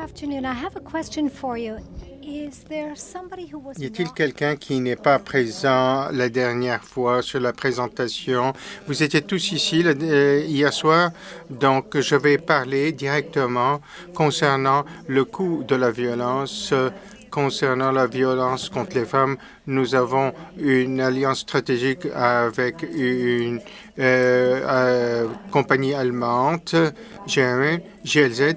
afternoon. I have a question for you. Is there somebody who was Y a-t-il quelqu'un qui n'est pas présent la dernière fois sur la présentation? Vous étiez tous ici hier soir, donc je vais parler directement concernant le coût de la violence. Concernant la violence contre les femmes, nous avons une alliance stratégique avec une compagnie allemande, GLZ,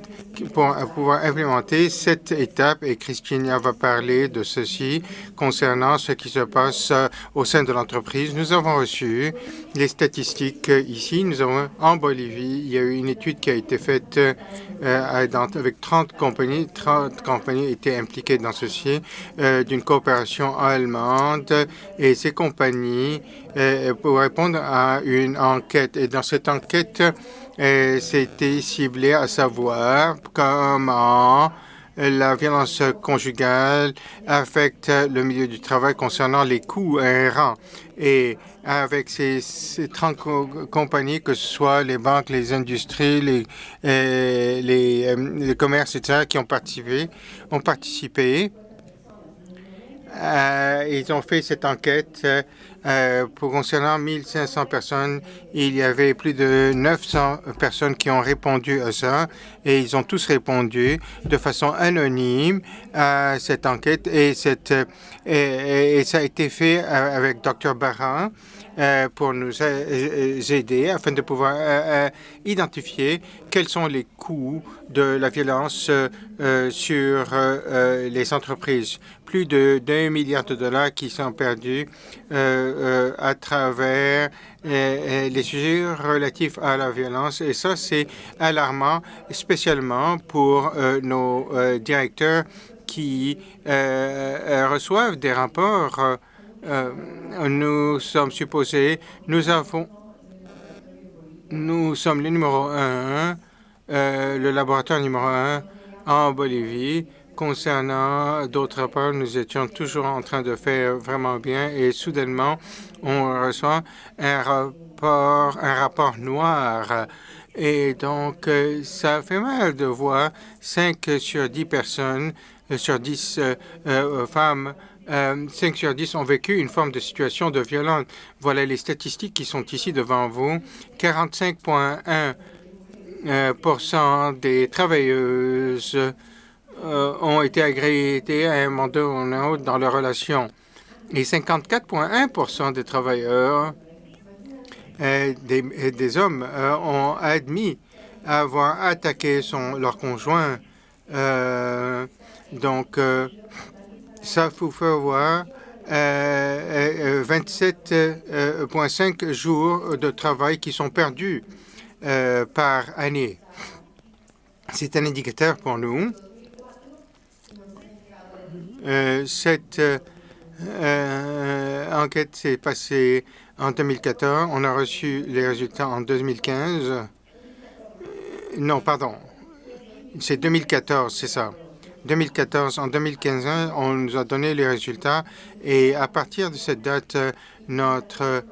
pour pouvoir implémenter cette étape, et Christina va parler de ceci concernant ce qui se passe au sein de l'entreprise. Nous avons reçu les statistiques ici. Nous avons en Bolivie, il y a eu une étude qui a été faite avec 30 compagnies. 30 compagnies étaient impliquées dans ceci, d'une coopération allemande, et ces compagnies pour répondre à une enquête. Et dans cette enquête, c'était ciblé à savoir comment la violence conjugale affecte le milieu du travail concernant les coûts inhérents. Et avec ces 30 compagnies, que ce soit les banques, les industries, les commerces, etc., qui ont participé, ils ont fait cette enquête pour concernant 1500 personnes. Il y avait plus de 900 personnes qui ont répondu à ça, et ils ont tous répondu de façon anonyme à cette enquête, et ça a été fait avec Dr. Barra pour nous aider afin de pouvoir identifier quels sont les coûts de la violence sur les entreprises. Plus de $1 milliard qui sont perdus à travers les sujets relatifs à la violence. Et ça, c'est alarmant, spécialement pour nos directeurs qui reçoivent des rapports. Nous sommes le numéro 1, le laboratoire numéro 1 en Bolivie. Concernant d'autres rapports, nous étions toujours en train de faire vraiment bien, et soudainement, on reçoit un rapport noir. Et donc, ça fait mal de voir 5 sur 10 personnes, sur 10 femmes, 5 sur 10 ont vécu une forme de situation de violence. Voilà les statistiques qui sont ici devant vous. 45,1% des travailleuses ont été agréées à un mandat ou un autre dans leur relation. Et 54,1% des travailleurs, des hommes, ont admis avoir attaqué leur conjoint. Donc, ça vous fait voir 27,5 jours de travail qui sont perdus par année. C'est un indicateur pour nous. Cette enquête s'est passée en 2014. On a reçu les résultats en 2015. Non, pardon. C'est 2014, c'est ça. 2014. En 2015, on nous a donné les résultats, et à partir de cette date, notre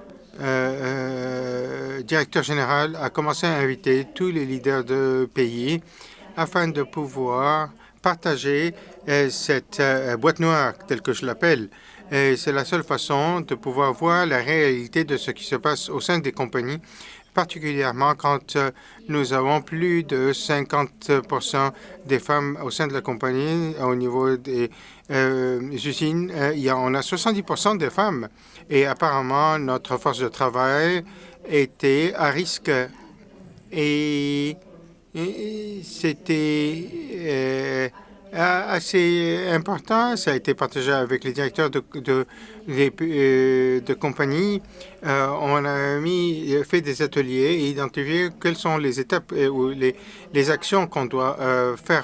directeur général a commencé à inviter tous les leaders de pays afin de pouvoir partager cette boîte noire, telle que je l'appelle. C'est la seule façon de pouvoir voir la réalité de ce qui se passe au sein des compagnies, particulièrement quand nous avons plus de 50% des femmes au sein de la compagnie. Au niveau des usines, on a 70% des femmes. Et apparemment, notre force de travail était à risque. Et c'était assez important. Ça a été partagé avec les directeurs de compagnie. On a fait des ateliers et identifié quelles sont les étapes ou les actions qu'on doit faire.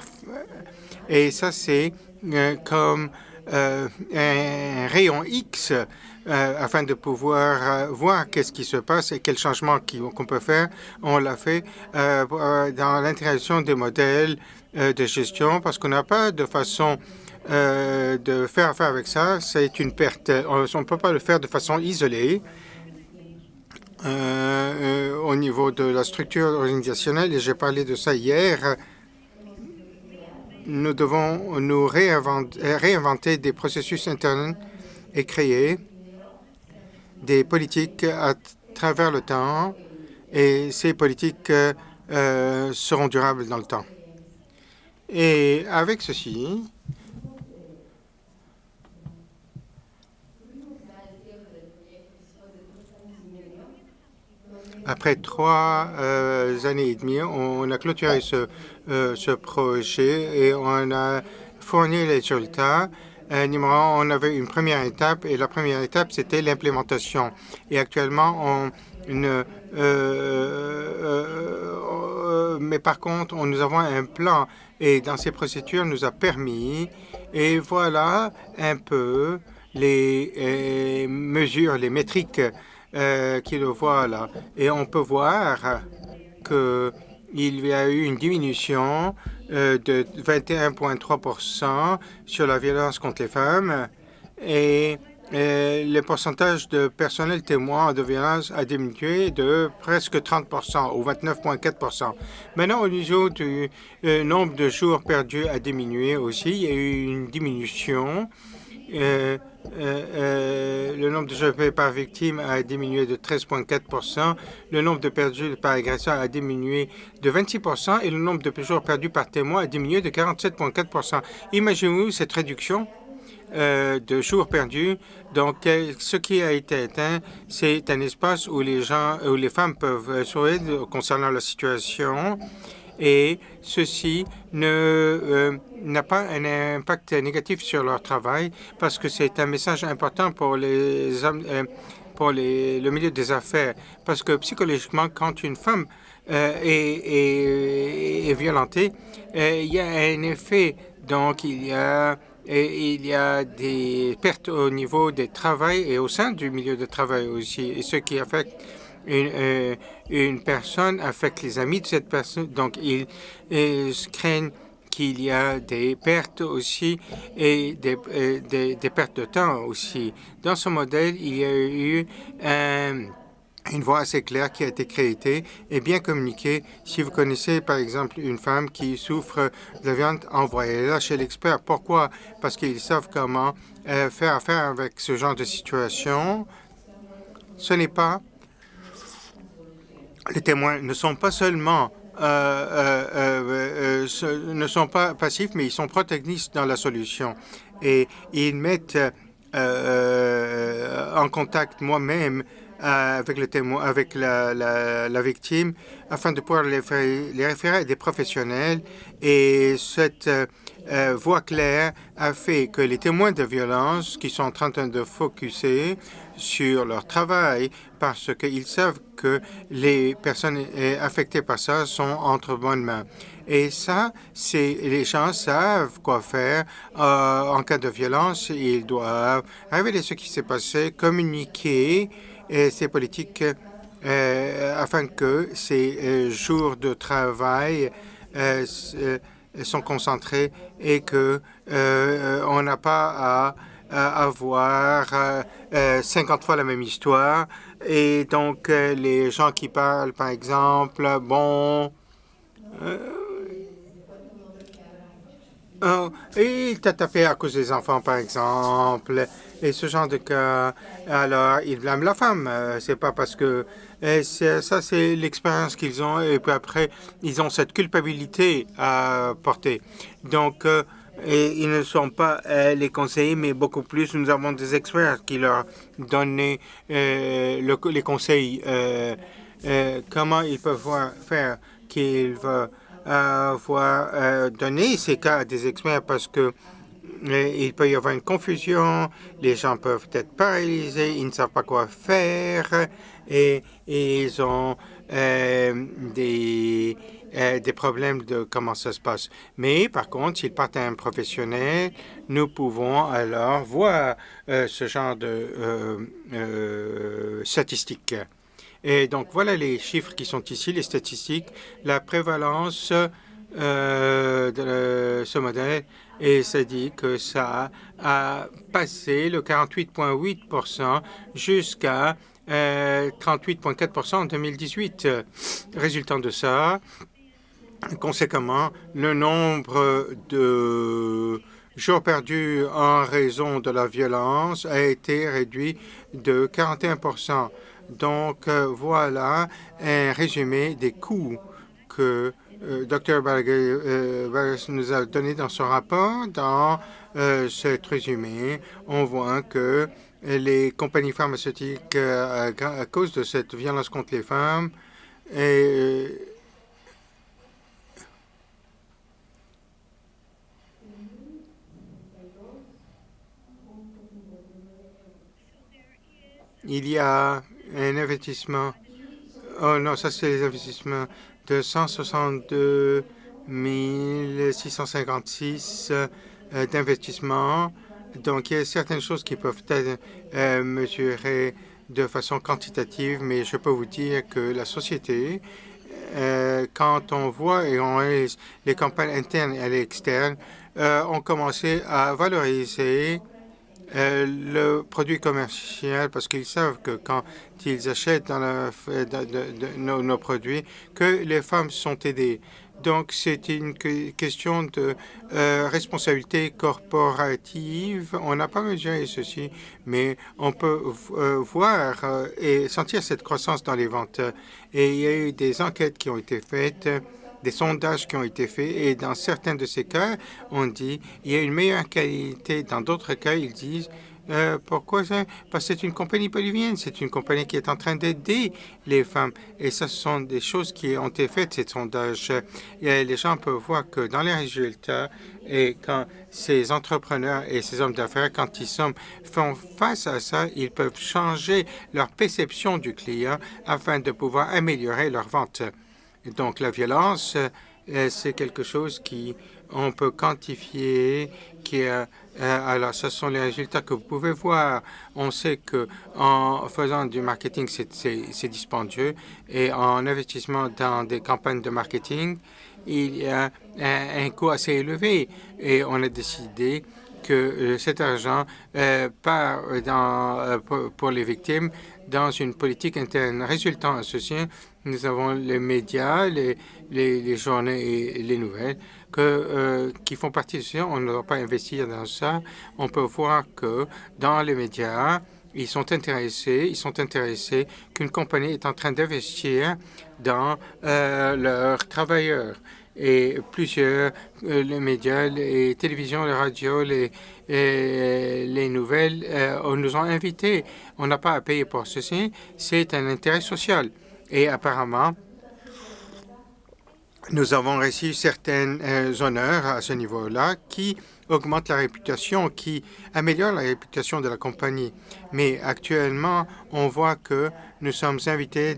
Et ça, c'est comme un rayon X afin de pouvoir voir qu'est-ce qui se passe et quels changements qu'on peut faire. On l'a fait dans l'intégration des modèles de gestion, parce qu'on n'a pas de façon de faire affaire avec ça. C'est une perte. On ne peut pas le faire de façon isolée. Au niveau de la structure organisationnelle, et j'ai parlé de ça hier, nous devons nous réinventer des processus internes et créer des politiques à travers le temps, et ces politiques seront durables dans le temps. Et avec ceci, après 3 années et demie, on a clôturé ce projet et on a fourni les résultats. Numéro un, on avait une première étape et la première étape, c'était l'implémentation. Et actuellement, mais par contre, nous avons un plan et dans ces procédures, nous a permis, et voilà un peu les mesures, les métriques qui le voient là. Et on peut voir qu'il y a eu une diminution de 21,3% sur la violence contre les femmes et le pourcentage de personnel témoin de violence a diminué de presque 30% ou 29,4%. Maintenant, au niveau du nombre de jours perdus a diminué aussi. Il y a eu une diminution. Le nombre de jours perdus par victime a diminué de 13,4%. Le nombre de perdus par agresseur a diminué de 26% et le nombre de jours perdus par témoin a diminué de 47,4%. Imaginez-vous cette réduction de jours perdus. Donc, ce qui a été atteint, c'est un espace où les femmes peuvent sourire concernant la situation. Et ceci n'a pas un impact négatif sur leur travail parce que c'est un message important pour les hommes, pour le milieu des affaires. Parce que psychologiquement, quand une femme est violentée, il y a un effet. Donc, il y a des pertes au niveau du travail et au sein du milieu de travail aussi. Et ce qui affecte une personne affecte les amis de cette personne. Donc, ils craignent qu'il y a des pertes aussi et des pertes de temps aussi. Dans ce modèle, il y a eu une voie assez claire qui a été créée et bien communiquée. Si vous connaissez, par exemple, une femme qui souffre de la violence, envoyez-la chez l'expert. Pourquoi? Parce qu'ils savent comment faire affaire avec ce genre de situation. Ce n'est pas... Les témoins ne sont pas seulement ne sont pas passifs, mais ils sont protagonistes dans la solution. Et ils mettent en contact moi-même avec le témoin, avec la victime, afin de pouvoir les référer à des professionnels. Et cette voie claire a fait que les témoins de violence qui sont en train de focuser sur leur travail parce qu'ils savent que les personnes affectées par ça sont entre bonnes mains. Et ça, les gens savent quoi faire en cas de violence. Ils doivent révéler ce qui s'est passé, communiquer ces politiques afin que ces jours de travail sont concentrés et que on n'a pas à avoir 50 fois la même histoire. Et donc, les gens qui parlent, par exemple, bon... il t'a tapé à cause des enfants, par exemple, et ce genre de cas. Alors, ils blâment la femme. C'est pas parce que... ça, c'est l'expérience qu'ils ont, et puis après, ils ont cette culpabilité à porter. Donc, et ils ne sont pas les conseillers, mais beaucoup plus, nous avons des experts qui leur donnent les conseils, comment ils peuvent faire qu'ils veulent donner ces cas à des experts parce que il peut y avoir une confusion, les gens peuvent être paralysés, ils ne savent pas quoi faire et ils ont des problèmes de comment ça se passe. Mais par contre, s'ils partent à un professionnel, nous pouvons alors voir ce genre de statistiques. Et donc, voilà les chiffres qui sont ici, les statistiques, la prévalence de ce modèle, et ça dit que ça a passé le 48,8% jusqu'à 38,4% en 2018. Résultant de ça, Conséquemment, le nombre de jours perdus en raison de la violence a été réduit de 41%. Donc, voilà un résumé des coûts que Dr. Vargas nous a donné dans son rapport. Dans cet résumé, on voit que les compagnies pharmaceutiques, à cause de cette violence contre les femmes, il y a un investissement. Oh non, ça c'est les investissements de 162 656 d'investissement. Donc, il y a certaines choses qui peuvent être mesurées de façon quantitative, mais je peux vous dire que la société, quand on voit et on les campagnes internes et externes, ont commencé à valoriser le produit commercial parce qu'ils savent que quand ils achètent dans nos produits, que les femmes sont aidées. Donc, c'est une question de responsabilité corporative. On n'a pas mesuré ceci, mais on peut voir et sentir cette croissance dans les ventes. Et il y a eu des enquêtes qui ont été faites, des sondages qui ont été faits, et dans certains de ces cas, on dit il y a une meilleure qualité. Dans d'autres cas, ils disent pourquoi ça? Parce que c'est une compagnie bolivienne, c'est une compagnie qui est en train d'aider les femmes. Et ça, ce sont des choses qui ont été faites, ces sondages. Et les gens peuvent voir que dans les résultats, et quand ces entrepreneurs et ces hommes d'affaires, quand ils font face à ça, ils peuvent changer leur perception du client afin de pouvoir améliorer leur vente. Donc, la violence, c'est quelque chose on peut quantifier, alors, ce sont les résultats que vous pouvez voir. On sait que en faisant du marketing, c'est dispendieux, et en investissement dans des campagnes de marketing, il y a un coût assez élevé, et on a décidé que cet argent part pour les victimes dans une politique interne. Résultant associé, nous avons les médias, les journaux et les nouvelles qui font partie de ça. On ne doit pas investir dans ça. On peut voir que dans les médias, ils sont intéressés qu'une compagnie est en train d'investir dans leurs travailleurs. Et plusieurs, les médias, les télévisions, les radios, les nouvelles, nous ont invités. On n'a pas à payer pour ceci. C'est un intérêt social. Et apparemment, nous avons reçu certains honneurs à ce niveau-là qui augmentent la réputation, qui améliorent la réputation de la compagnie. Mais actuellement, on voit que nous sommes invités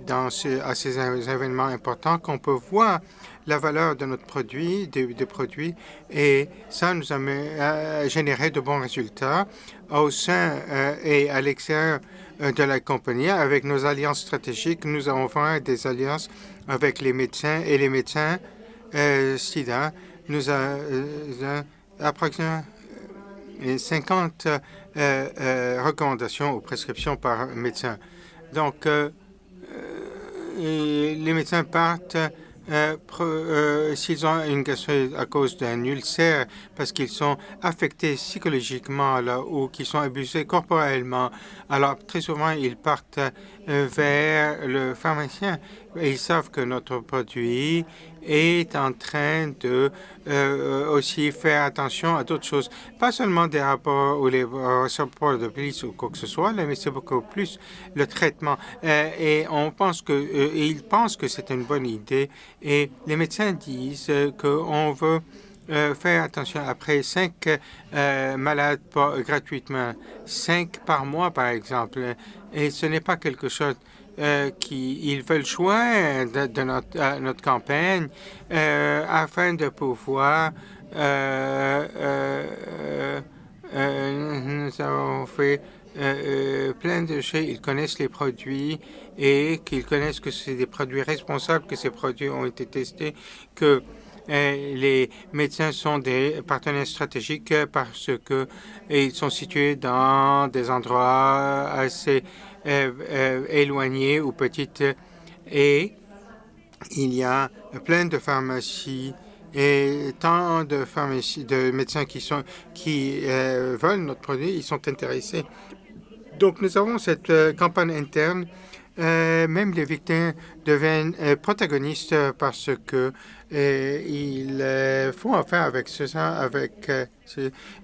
à ces événements importants, qu'on peut voir la valeur de notre produit, des produits, et ça nous a généré de bons résultats au sein et à l'extérieur de la compagnie. Avec nos alliances stratégiques, nous avons fait des alliances avec les médecins et les médecins SIDA. Nous avons approximativement 50 recommandations ou prescriptions par médecin. Donc, les médecins partent s'ils ont une gastrite à cause d'un ulcère, parce qu'ils sont affectés psychologiquement là, ou qu'ils sont abusés corporellement. Alors, très souvent, ils partent vers le pharmacien. Et ils savent que notre produit est en train de aussi faire attention à d'autres choses. Pas seulement des rapports ou les rapports de police ou quoi que ce soit, mais c'est beaucoup plus le traitement. Et on pense ils pensent que c'est une bonne idée. Et les médecins disent qu'on veut faire attention après 5 malades gratuitement, 5 par mois par exemple. Et ce n'est pas quelque chose qu'ils veulent joindre de notre campagne afin de pouvoir nous avons fait plein de choses. Ils connaissent les produits et qu'ils connaissent que c'est des produits responsables, que ces produits ont été testés, que les médecins sont des partenaires stratégiques parce qu'ils sont situés dans des endroits assez éloignés ou petites, et il y a plein de pharmacies et tant de pharmacies, de médecins qui veulent notre produit, ils sont intéressés. Donc, nous avons cette campagne interne. Même les victimes deviennent protagonistes parce que ils font affaire avec ça,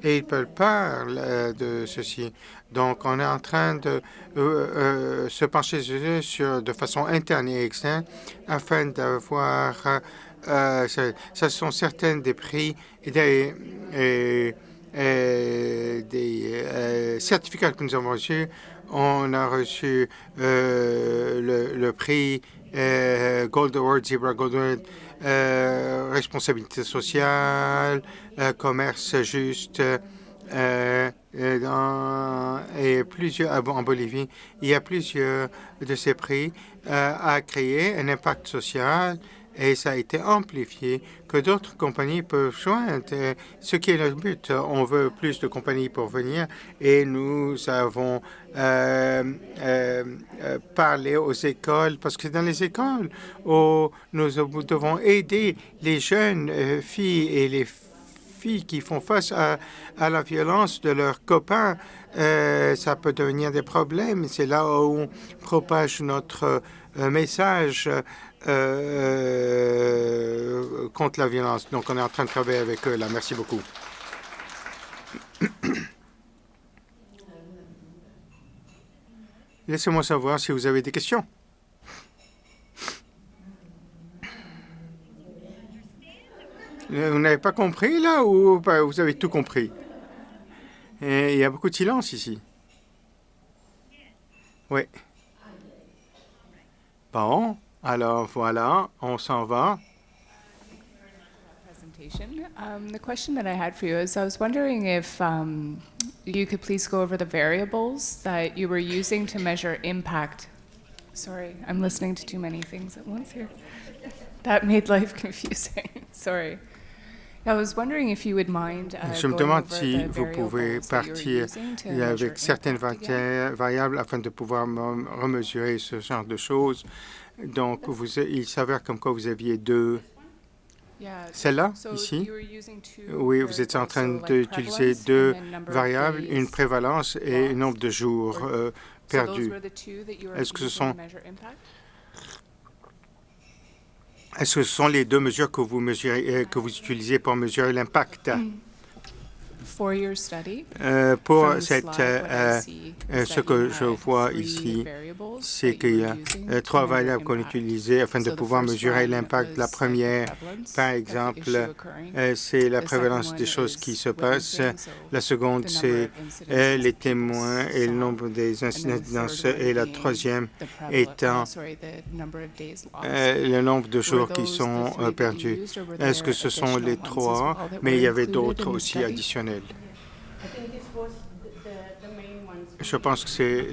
et ils peuvent parler de ceci. Donc, on est en train de se pencher de façon interne et externe afin d'avoir, ce sont certains des prix et des certificats que nous avons reçus. On a reçu le prix Gold Award, Zebra Gold Award, responsabilité sociale, commerce juste, et plusieurs en Bolivie. Il y a plusieurs de ces prix à créer un impact social et ça a été amplifié que d'autres compagnies peuvent joindre. Ce qui est le but. On veut plus de compagnies pour venir et nous avons parlé aux écoles parce que dans les écoles où nous devons aider les jeunes filles et les filles qui font face à la violence de leurs copains, ça peut devenir des problèmes. C'est là où on propage notre message contre la violence. Donc, on est en train de travailler avec eux là. Merci beaucoup. Laissez-moi savoir si vous avez des questions. Vous n'avez pas compris là ou vous avez tout compris? Et il y a beaucoup de silence ici. Oui. Bon, alors voilà, on s'en va. The question that I had for you is I was wondering if you could please go over the variables that you were using to measure impact. Sorry, I'm listening to too many things at once here. That made life confusing. Sorry. I was wondering if you would mind Je me demande si vous pouvez partir avec certaines variables afin de pouvoir remesurer ce genre de choses. Donc, il s'avère comme quoi vous aviez deux. Celle-là, ici, oui, vous êtes en train d'utiliser deux variables, une prévalence et un nombre de jours perdus. Est-ce que ce sont les deux mesures que vous mesurez, que vous utilisez pour mesurer l'impact? Pour ce que je vois ici, c'est qu'il y a trois variables qu'on utilisait afin de pouvoir mesurer l'impact. La première, par exemple, c'est la prévalence des choses qui se passent. La seconde, c'est les témoins et le nombre des incidents. Et la troisième étant le nombre de jours qui sont perdus. Est-ce que ce sont les trois, mais il y avait d'autres aussi additionnels? Je pense que c'est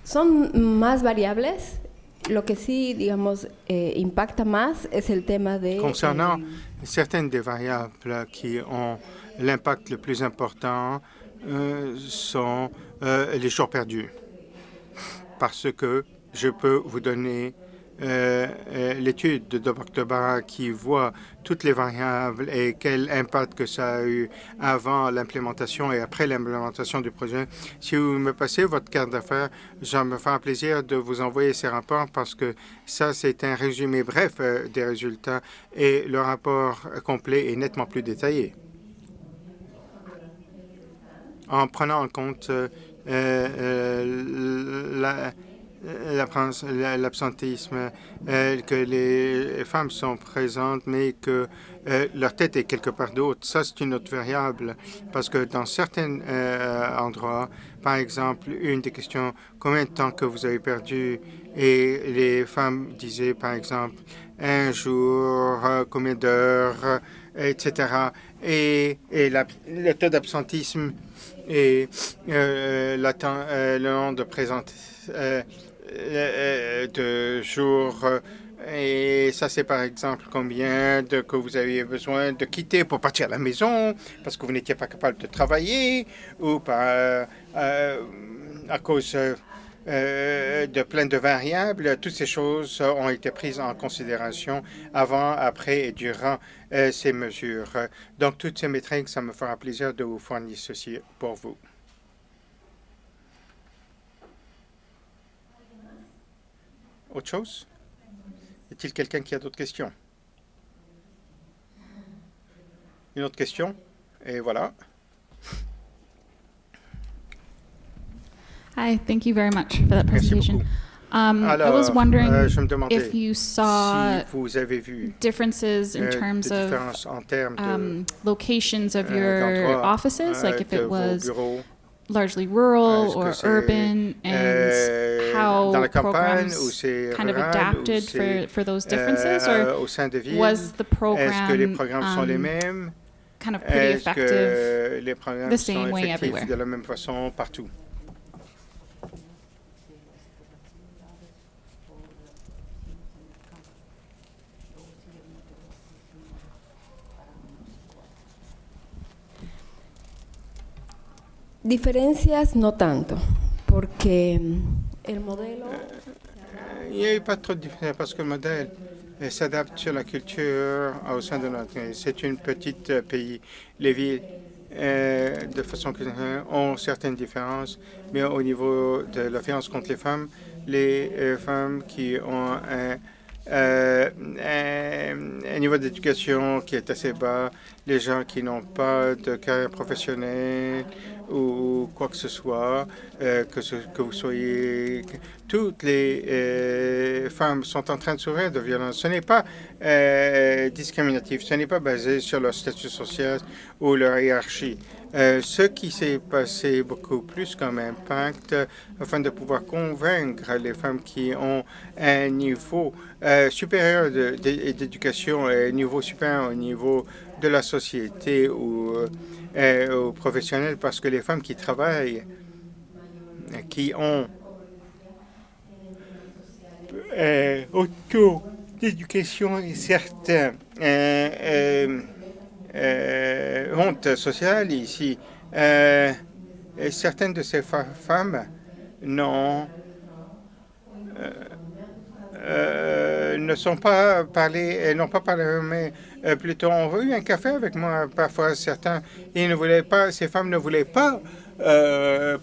Son más variables. Lo que sí, digamos, impacta más es el tema de... Concernant certaines des variables qui ont l'impact le plus important sont les jours perdus. Parce que je peux vous donner l'étude de Dr. Barra qui voit toutes les variables et quel impact que ça a eu avant l'implémentation et après l'implémentation du projet. Si vous me passez votre carte d'affaires, ça me fera plaisir de vous envoyer ces rapports parce que ça, c'est un résumé bref des résultats et le rapport complet est nettement plus détaillé. En prenant en compte l'absentéisme, que les femmes sont présentes, mais que leur tête est quelque part d'autre. Ça, c'est une autre variable, parce que dans certains endroits, par exemple, une des questions, combien de temps que vous avez perdu? Et les femmes disaient, par exemple, un jour, combien d'heures, etc. Et le taux d'absentisme et le nombre de de jours Et ça, c'est par exemple combien que vous avez besoin de quitter pour partir à la maison parce que vous n'étiez pas capable de travailler ou à cause de plein de variables. Toutes ces choses ont été prises en considération avant, après et durant ces mesures. Donc, toutes ces métriques, ça me fera plaisir de vous fournir ceci pour vous. Autre chose? Y a-t-il quelqu'un qui a d'autres questions? Une autre question? Et voilà. Hi, thank you very much for that Merci presentation. beaucoup. I was wondering je me demandais if you saw si vous avez vu differences in des terms of différences en termes de locations of your d'endroits, offices, like if de it vos was bureaux. largely rural Est-ce que or c'est, urban, and dans how la campagne programs ou c'est kind of rural adapted ou c'est for those differences, or au sein de villes? was the Est-ce que les program programmes sont les mêmes? kind of pretty Est-ce effective? que les programmes the sont same way effectifs everywhere? de la même façon partout? Diferencias no tanto, porque el modelo Il n'y a eu pas trop de différence parce que le modèle s'adapte sur la culture au sein de notre pays. C'est une petite pays. Les villes, de façon que ont certaines différences, mais au niveau de la violence contre les femmes qui ont un niveau d'éducation qui est assez bas, les gens qui n'ont pas de carrière professionnelle ou quoi que ce soit, que vous soyez... Toutes les femmes sont en train de souffrir de violence. Ce n'est pas discriminatif, ce n'est pas basé sur leur statut social ou leur hiérarchie. Ce qui s'est passé beaucoup plus comme impact afin de pouvoir convaincre les femmes qui ont un niveau supérieur d'éducation, un niveau supérieur au niveau de la société ou aux professionnels, parce que les femmes qui travaillent, qui ont un taux d'éducation et certains honte sociale ici. Et certaines de ces femmes n'ont ne sont pas parlé, n'ont pas parlé, mais plutôt ont eu un café avec moi. Parfois, certains, ils ne voulaient pas, ces femmes ne voulaient pas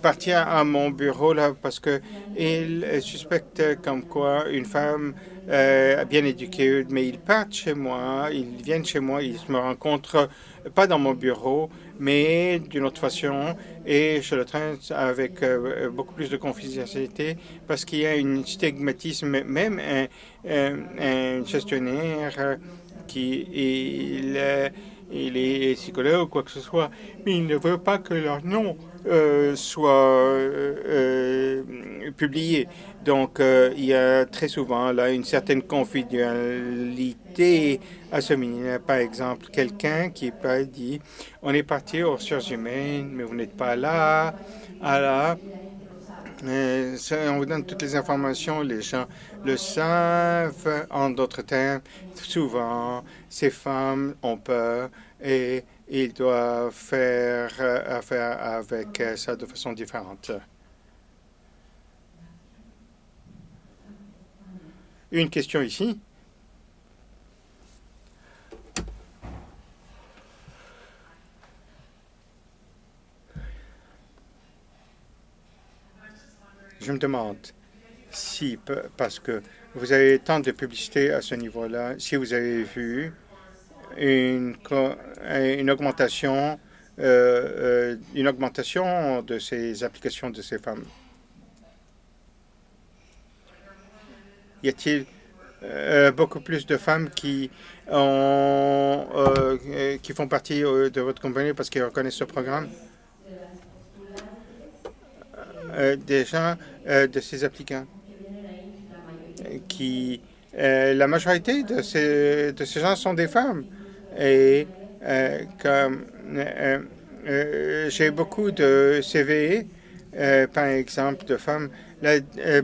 partir à mon bureau là parce que ils suspectent comme quoi une femme bien éduquée, mais ils partent chez moi, ils viennent chez moi, ils me rencontrent pas dans mon bureau, mais d'une autre façon, et je le traite avec beaucoup plus de confidentialité parce qu'il y a un stigmatisme, même un gestionnaire qui il est psychologue ou quoi que ce soit, mais il ne veut pas que leur nom soit publié. Donc, il y a très souvent là une certaine confidentialité à ce milieu. Par exemple, quelqu'un qui dit « On est parti aux ressources humaines, mais vous n'êtes pas là. » on vous donne toutes les informations, les gens le savent. En d'autres termes, souvent, ces femmes ont peur et ils doivent faire affaire avec ça de façon différente. Une question ici. Je me demande si, parce que vous avez tant de publicité à ce niveau-là, si vous avez vu une augmentation de ces applications de ces femmes. Y a-t-il beaucoup plus de femmes qui font partie de votre compagnie parce qu'ils reconnaissent ce programme? Des gens de ces applicants qui la majorité de ces gens sont des femmes et comme j'ai beaucoup de CV par exemple, de femmes.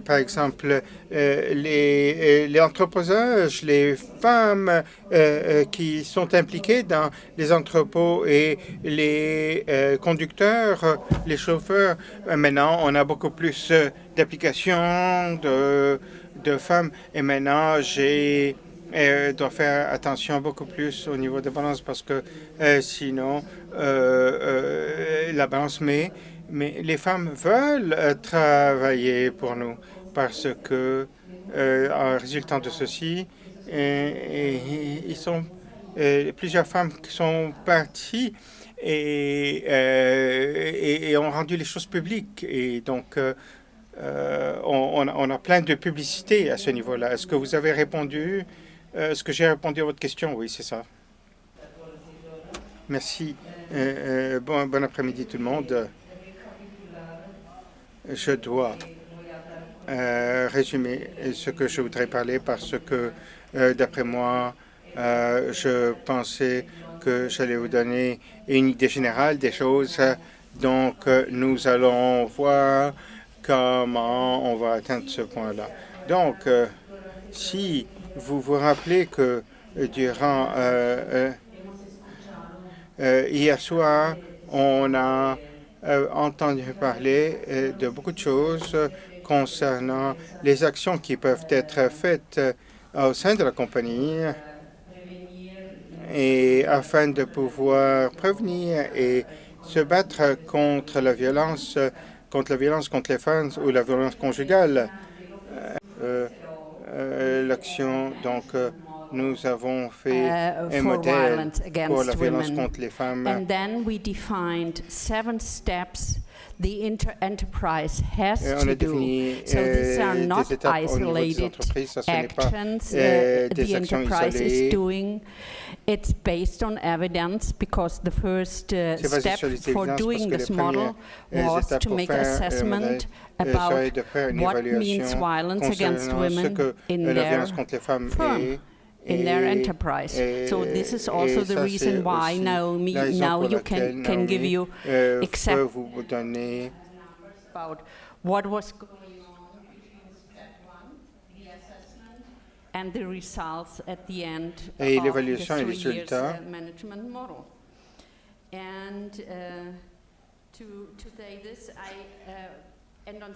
Par exemple, les entreposages, les femmes qui sont impliquées dans les entrepôts et les conducteurs, les chauffeurs. Maintenant, on a beaucoup plus d'applications de femmes. Et maintenant, dois faire attention beaucoup plus au niveau de balance parce que sinon, la balance mais les femmes veulent travailler pour nous parce que, en résultant de ceci, ils sont plusieurs femmes qui sont parties et ont rendu les choses publiques. Et donc, on a plein de publicité à ce niveau-là. Est-ce que vous avez répondu? Est-ce que j'ai répondu à votre question? Oui, c'est ça. Merci. Bon après-midi tout le monde. Je dois résumer ce que je voudrais parler parce que, d'après moi, je pensais que j'allais vous donner une idée générale des choses. Donc, nous allons voir comment on va atteindre ce point-là. Donc, si vous vous rappelez que durant hier soir, on a entendu parler de beaucoup de choses concernant les actions qui peuvent être faites au sein de la compagnie et afin de pouvoir prévenir et se battre contre la violence contre les femmes ou la violence conjugale. L'action, donc, nous avons fait un modèle pour la violence contre les femmes. And then we defined 7 steps the enterprise has On to a do. défini So these are des not étapes au niveau des isolated entreprises. Ça, ce n'est pas actions des the actions enterprise isolées. is doing. It's based on evidence because the first C'est basé step sur les for évidences doing parce que this les model premières was étapes to pour make faire le assessment modèle about serait de faire une what means évaluation violence against concernant ce women que in la their violence contre les femmes firm. est. In their enterprise. So this is also the reason why now you can give you exact vous donner about what was going on between step 1, the assessment, and the results at the end et of the l'évaluation et 3 les years résultats. management model. And to take this, and on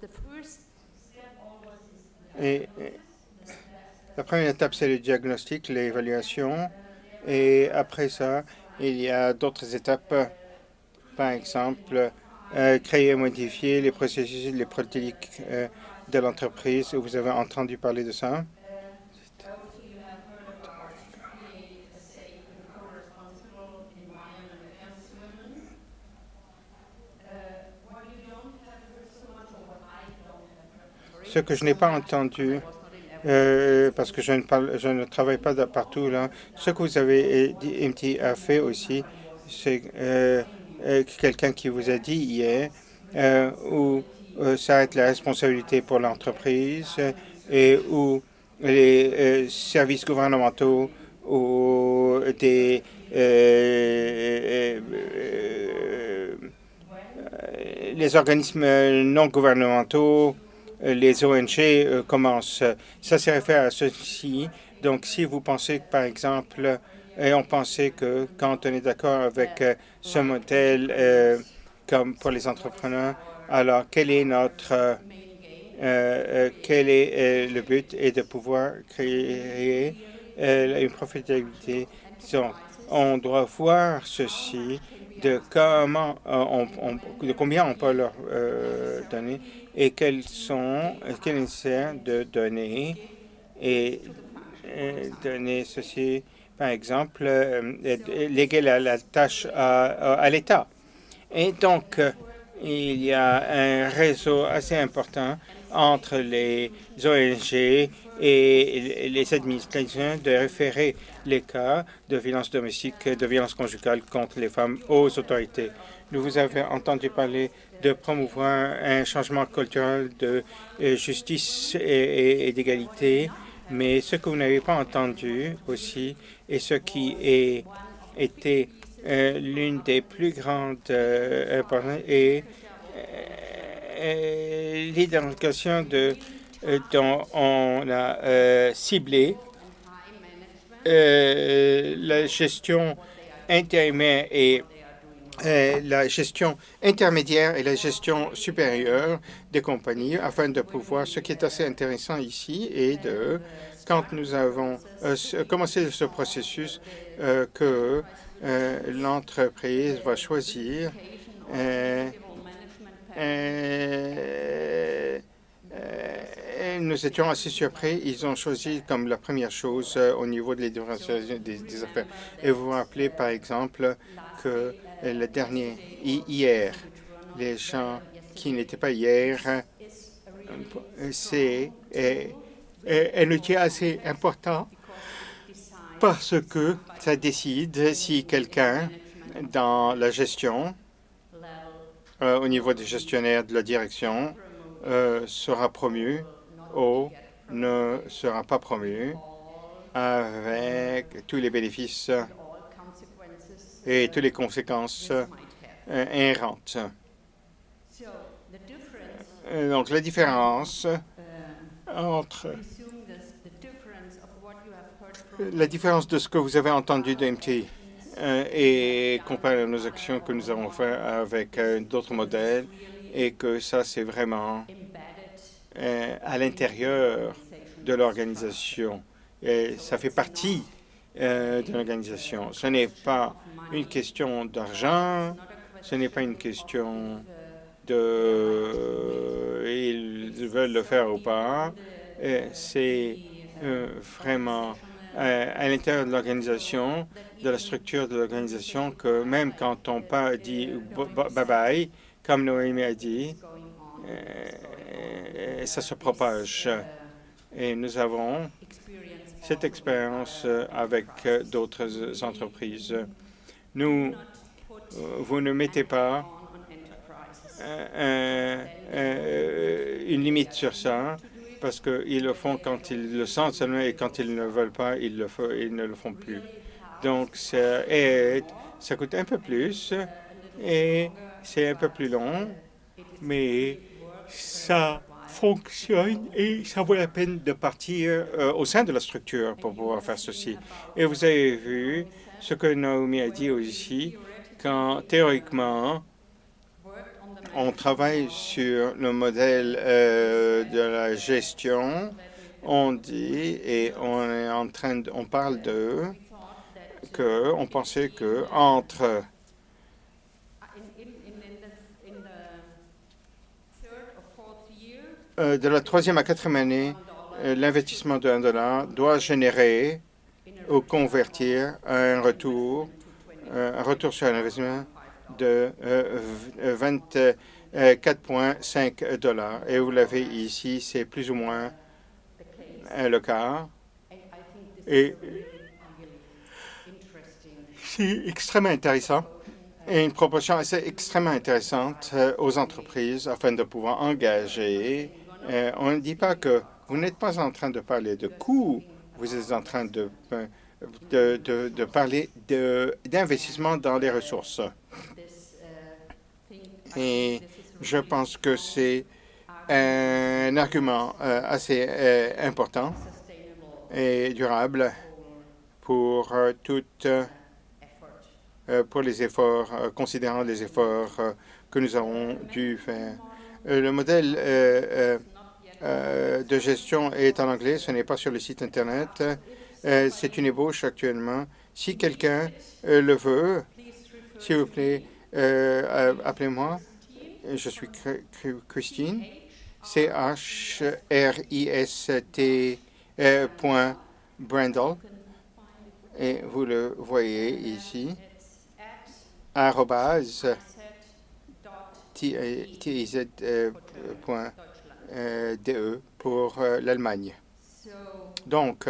the first step always is Et la première étape, c'est le diagnostic, l'évaluation. Et après ça, il y a d'autres étapes. Par exemple, créer et modifier les processus, les politiques de l'entreprise. Vous avez entendu parler de ça? Ce que je n'ai pas entendu, parce que je ne travaille pas partout là, ce que vous avez dit, MT a fait aussi, c'est quelqu'un qui vous a dit hier où ça va être la responsabilité pour l'entreprise et où les services gouvernementaux ou des les organismes non gouvernementaux, les ONG commencent. Ça se réfère à ceci. Donc, si vous pensez que, par exemple, et on pensait que quand on est d'accord avec ce modèle comme pour les entrepreneurs, alors quel est le but et de pouvoir créer une profitabilité. Donc, on doit voir ceci de comment de combien on peut leur donner et quels nécessaires de donner et donner ceci, par exemple, léguer la tâche à l'État. Et donc, il y a un réseau assez important entre les ONG et les administrations de référer les cas de violence domestique, de violence conjugale contre les femmes aux autorités. Nous vous avez entendu parler de promouvoir un changement culturel de justice et d'égalité, mais ce que vous n'avez pas entendu aussi, et ce qui était l'une des plus grandes importantes, est l'identification dont on a ciblé la gestion intérimaire et la gestion intermédiaire et la gestion supérieure des compagnies afin de pouvoir, ce qui est assez intéressant ici, est de, quand nous avons commencé ce processus, que l'entreprise va choisir nous étions assez surpris. Ils ont choisi comme la première chose au niveau de l'identification des affaires. Et vous vous rappelez, par exemple, que le dernier, hier, les gens qui n'étaient pas hier, c'est un outil assez important parce que ça décide si quelqu'un dans la gestion, au niveau des gestionnaires de la direction, sera promu ou ne sera pas promu avec tous les bénéfices et toutes les conséquences inhérentes. Donc, la différence entre la différence de ce que vous avez entendu de MT et comparé à nos actions que nous avons faites avec d'autres modèles, et que ça, c'est vraiment à l'intérieur de l'organisation. Ça fait partie de l'organisation. Ce n'est pas une question d'argent, ce n'est pas une question de ils veulent le faire ou pas. C'est vraiment à l'intérieur de l'organisation, de la structure de l'organisation, que même quand on dit bye-bye, comme Noémie a dit, ça se propage. Et nous avons cette expérience avec d'autres entreprises. Vous ne mettez pas une limite sur ça, parce qu'ils le font quand ils le sentent seulement, et quand ils ne veulent pas, ils ne le font plus. Donc, ça coûte un peu plus et c'est un peu plus long, mais ça fonctionne et ça vaut la peine de partir au sein de la structure pour pouvoir faire ceci. Et vous avez vu ce que Naomi a dit aussi, quand théoriquement, on travaille sur le modèle de la gestion, on dit, et on parle on pensait que entre de la 3e à 4e année, l'investissement de $1 doit générer ou convertir un retour sur l'investissement de 24,5 $. Et vous l'avez ici, c'est plus ou moins le cas. Et c'est extrêmement intéressant et une proportion assez extrêmement intéressante aux entreprises afin de pouvoir engager. On ne dit pas que vous n'êtes pas en train de parler de coûts, vous êtes en train de parler d'investissement dans les ressources. Et je pense que c'est un argument assez important et durable pour pour les efforts, considérant les efforts que nous avons dû faire. Le modèle de gestion est en anglais, ce n'est pas sur le site Internet. C'est une ébauche actuellement. Si quelqu'un le veut, s'il vous plaît, appelez-moi. Je suis Christine, CHRIST.Brandel, et vous le voyez ici, @tiz.de pour l'Allemagne. Donc,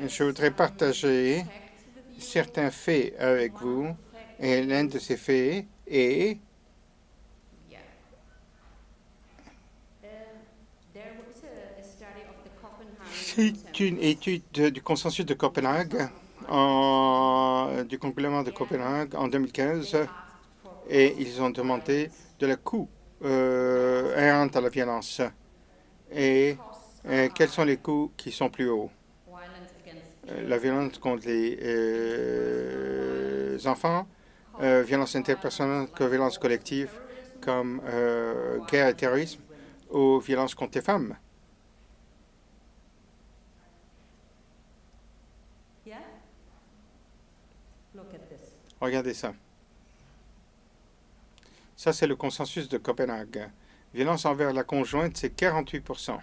je voudrais partager certains faits avec vous, et l'un de ces faits est C'est une étude du consensus de Copenhague, du complément de Copenhague en 2015, et ils ont demandé de la coût inhérente à la violence et quels sont les coûts qui sont plus hauts. La violence contre les enfants, violence interpersonnelle que violence collective, comme guerre et terrorisme, ou violence contre les femmes. Regardez ça. Ça, c'est le consensus de Copenhague. Violence envers la conjointe, c'est 48%.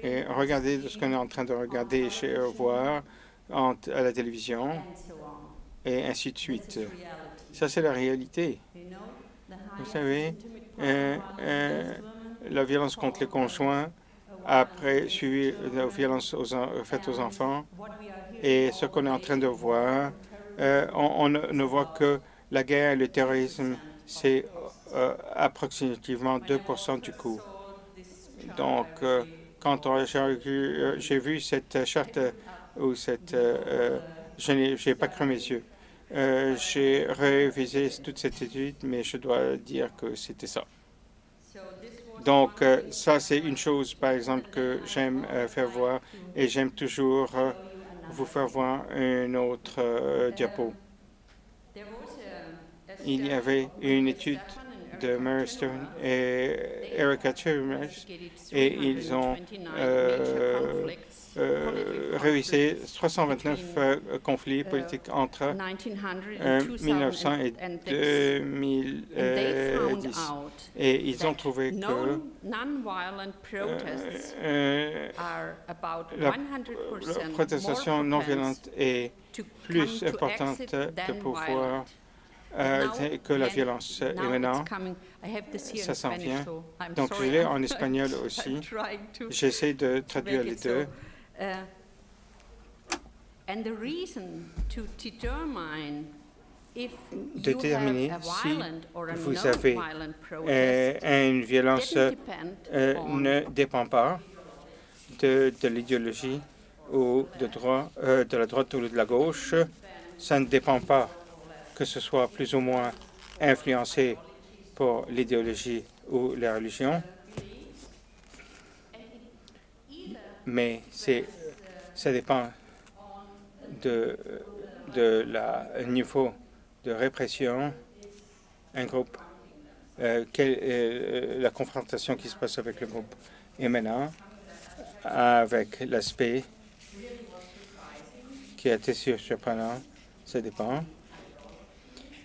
Et regardez ce qu'on est en train de regarder voir à la télévision, et ainsi de suite. Ça, c'est la réalité. Vous savez, la violence contre les conjoints, après suivi de la violence faite aux enfants, et ce qu'on est en train de voir, on ne voit que la guerre et le terrorisme, c'est approximativement 2% du coût. Donc, quand j'ai vu cette charte ou cette... je n'ai pas cru mes yeux. J'ai révisé toute cette étude, mais je dois dire que c'était ça. Donc, ça, c'est une chose, par exemple, que j'aime faire voir, et j'aime toujours vous faire voir une autre diapo. Il y avait une étude de Mary Stone et Erica Chalmers, et ils ont révisé 329 conflits politiques entre 1900 et 2010. Et ils ont trouvé que la protestation non violente est plus importante de pouvoir que la violence. Et maintenant, ça s'en vient. Donc, je l'ai en espagnol aussi. J'essaie de traduire les deux. Déterminer si vous avez une violence ne dépend pas de l'idéologie ou de la droite ou de la gauche. Ça ne dépend pas que ce soit plus ou moins influencé pour l'idéologie ou la religion, mais ça dépend de la niveau de répression, un groupe, la confrontation qui se passe avec le groupe. Et maintenant, avec l'aspect qui a été surprenant, ça dépend.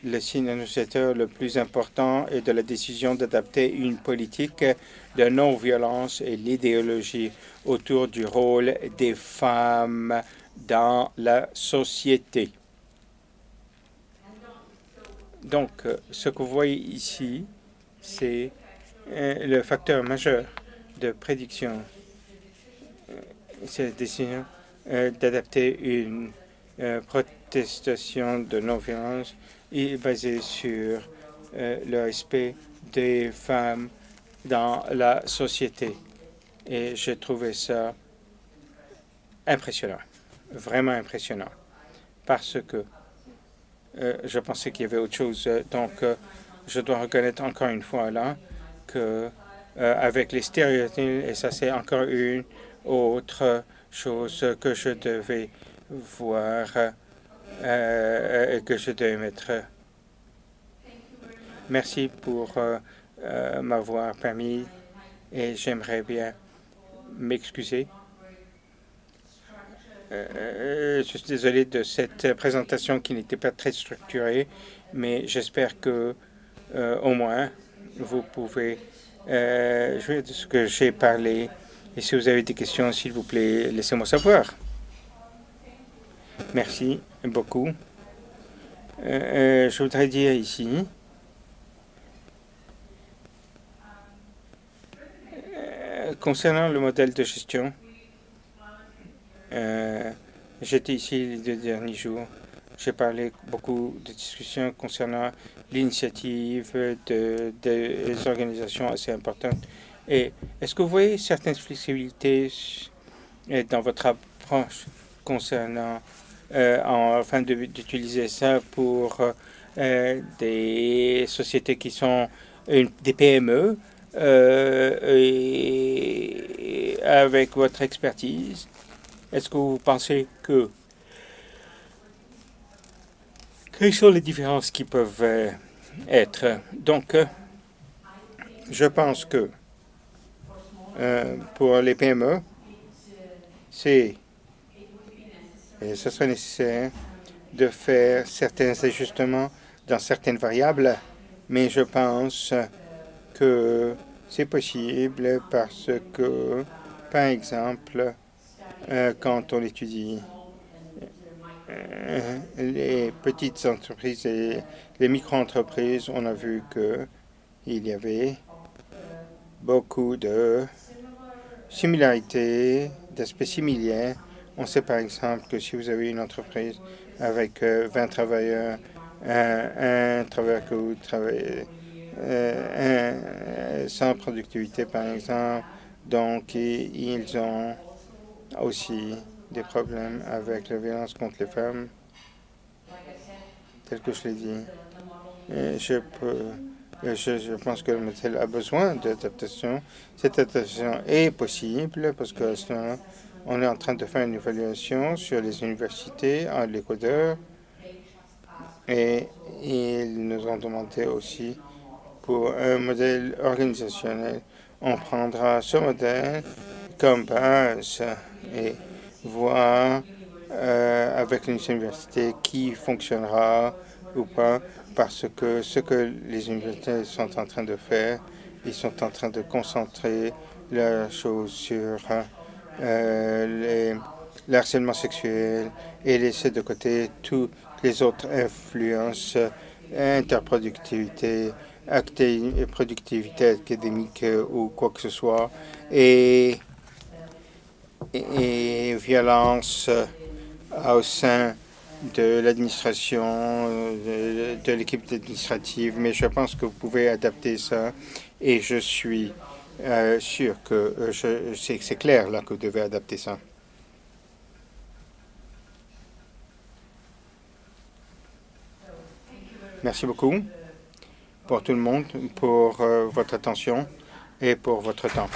Le signe annonciateur le plus important est de la décision d'adapter une politique de non-violence et l'idéologie autour du rôle des femmes dans la société. Donc, ce que vous voyez ici, c'est le facteur majeur de prédiction. C'est la décision d'adapter une protestation de non-violence est basée sur le respect des femmes dans la société. Et j'ai trouvé ça impressionnant, vraiment impressionnant, parce que je pensais qu'il y avait autre chose. Donc, je dois reconnaître encore une fois là que avec les stéréotypes, et ça c'est encore une autre chose que je devais voir et que je devais mettre. Merci pour m'avoir permis, et j'aimerais bien m'excuser. Je suis désolé de cette présentation qui n'était pas très structurée, mais j'espère que au moins vous pouvez jouer de ce que j'ai parlé. Et si vous avez des questions, s'il vous plaît, laissez-moi savoir. Merci beaucoup. Je voudrais dire ici concernant le modèle de gestion, j'étais ici les 2 derniers jours. J'ai parlé beaucoup de discussions concernant l'initiative des organisations assez importantes, Et est-ce que vous voyez certaines flexibilités dans votre approche concernant, afin d'utiliser ça pour des sociétés qui sont des PME et avec votre expertise? Est-ce que vous pensez que quelles sont les différences qui peuvent être? Donc, je pense que pour les PME, ce serait nécessaire de faire certains ajustements dans certaines variables, mais je pense que c'est possible parce que, par exemple, quand on étudie les petites entreprises et les micro-entreprises, on a vu qu'il y avait beaucoup de similarités, d'aspects similaires. On sait par exemple que si vous avez une entreprise avec 20 travailleurs, un travailleur que vous travaillez sans productivité par exemple, donc ils ont aussi des problèmes avec la violence contre les femmes, tel que je l'ai dit. Je pense que le modèle a besoin d'adaptation. Cette adaptation est possible parce qu'à ce moment, on est en train de faire une évaluation sur les universités en l'Équateur et ils nous ont demandé aussi pour un modèle organisationnel. On prendra ce modèle comme base et voir avec les universités qui fonctionnera ou pas, parce que ce que les universités sont en train de faire, ils sont en train de concentrer la chose sur le harcèlement sexuel et laisser de côté toutes les autres influences, interproductivité, productivité académique ou quoi que ce soit, et violence au sein de l'administration, de l'équipe administrative, mais je pense que vous pouvez adapter ça et je suis sûr que c'est clair là que vous devez adapter ça. Merci beaucoup pour tout le monde, pour votre attention et pour votre temps.